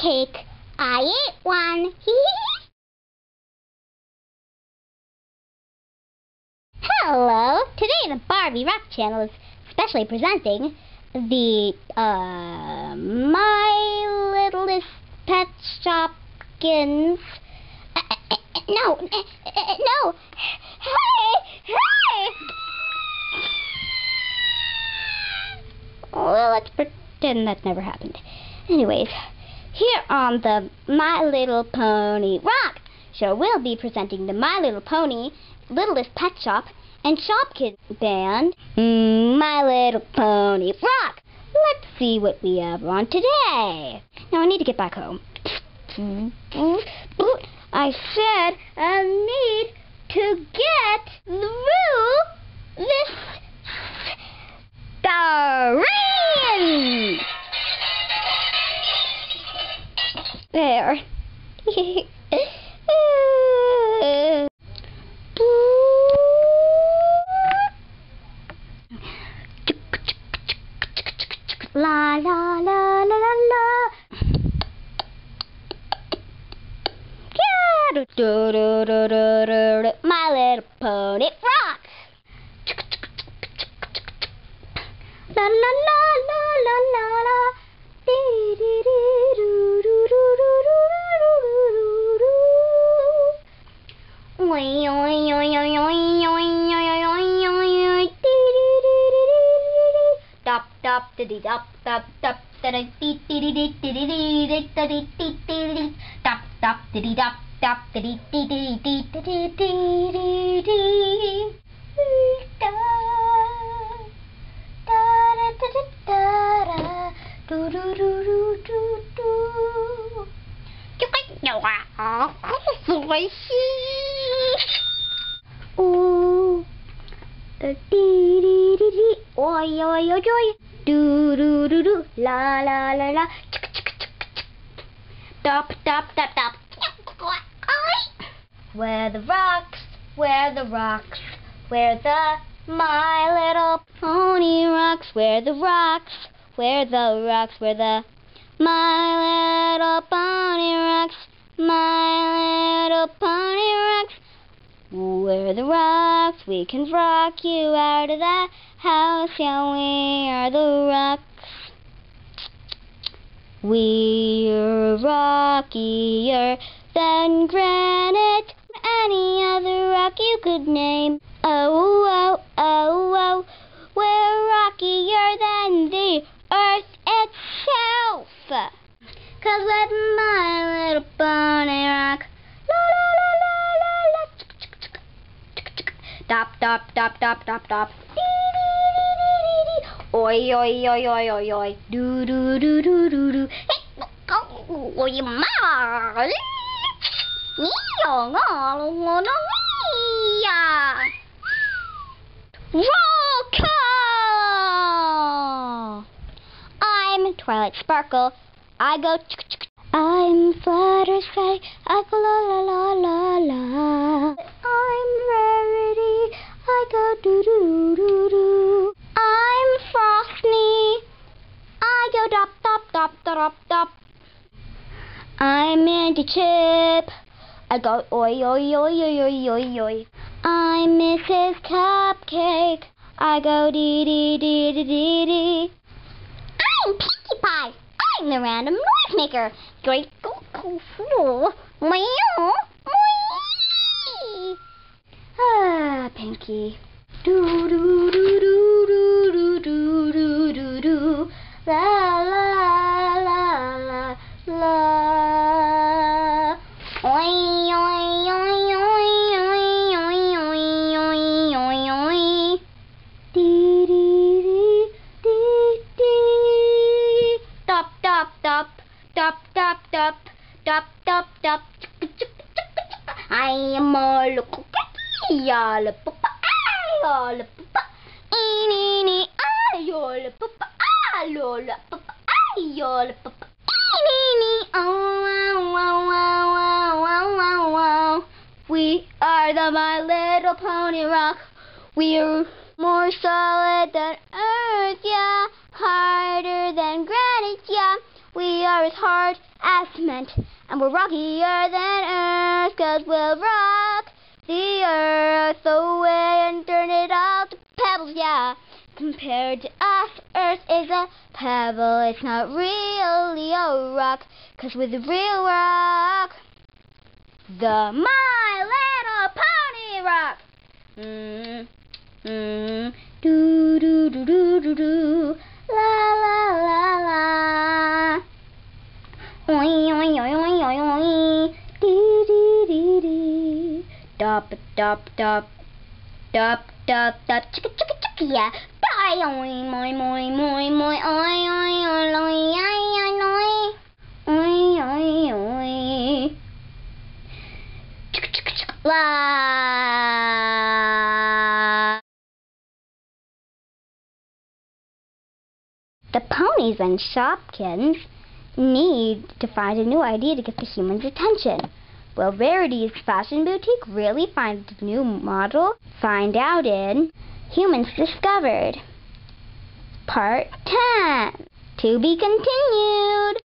cake. I ate one. Hello. Today the Barbie Rock Channel is specially presenting the My Littlest Pet Shopkins. No. Hey. Well, let's pretend that never happened. Anyways, here on the My Little Pony Rock Show, we'll be presenting the My Little Pony Littlest Pet Shop and Shopkins band, My Little Pony Rock. Let's see what we have on today. Now I need to get back home. I said I need to get through this screen. There. La la la la la la. My Little Pony rocks. La la la la la la la. Dee dee dee doo doo doo doo doo doo doo. Oi oi oi oi oi oi oi oi oi oi. Dee dee dee dee dee dee. Dop dop dee dop dop dop. Dee dee dee dee dee dee dee dee dee dee dee. Dop dop dee dop dop dee dee dee dee dee dee dee dee. Da da da da da da. Do do do do do do. Ooh, the dee dee dee dee, oi oi oi oi, do do do do, la la la la, dop dop dop dop. Where the rocks, where the rocks, where the My Little Pony rocks, where the rocks, where the rocks, where the My Little Pony rocks, My Little Pony rocks. Where the rocks, we can rock you out of the house, yeah, we are the rocks. We're rockier than granite, any other rock you could name. Oh, oh, oh, oh, we're rockier than the earth itself. 'Cause with My Little Pony rock, la la la la la la, dop dop dop dop dop dop, dee dee dee dee dee, oi oi oi oi oi oi, do do do do do do. Hey, oi ma, roll call. I'm Twilight Sparkle. I go. I'm Fluttershy. I go la la la la la. I'm Rarity. I go doo doo doo doo. I'm Frosty. I go dop dop dop dop dop. I'm Mandy Chip. I go oi oi oi oi oi oi oi. I'm Mrs. Cupcake. I go dee dee dee dee dee dee. I'm Pinkie Pie. I'm the random noise maker. Great go fool. Meow. Ah, Pinkie. Do do do do do do do do do. La la la la la. Oi oi oi oi oi oi oi oi oi oi. Dee dee dee dee dee. Dop dop dop dop dop dop dop dop dop. I am a little kitty, all a papa, all a papa. Eeny, all a papa, all a papa, all a papa. Eeny, oh, wow, wow, wow, wow, wow, wow. We are the My Little Pony Rock. We're more solid than earth, yeah. Harder than granite, yeah. We are as hard as cement, and we're rockier than earth, 'cause we'll rock the earth away and turn it all to pebbles, yeah. Compared to us, earth is a pebble. It's not really a rock, 'cause we're the real rock. The My Little Pony rock. Do do do do do do. La la la la. Oi oi oi oi oi oi. Dee dee dee dee. Dop dop dop. Dop dop dop. Chicka chicka chicka yeah. Bye oi moi moi moi moi oi oi oi oi oi oi oi oi oi. Chicka chicka chicka la. The ponies and Shopkins need to find a new idea to get the humans' attention. Will Rarity's fashion boutique really find a new model? Find out in Humans Discovered, Part 10. To be continued.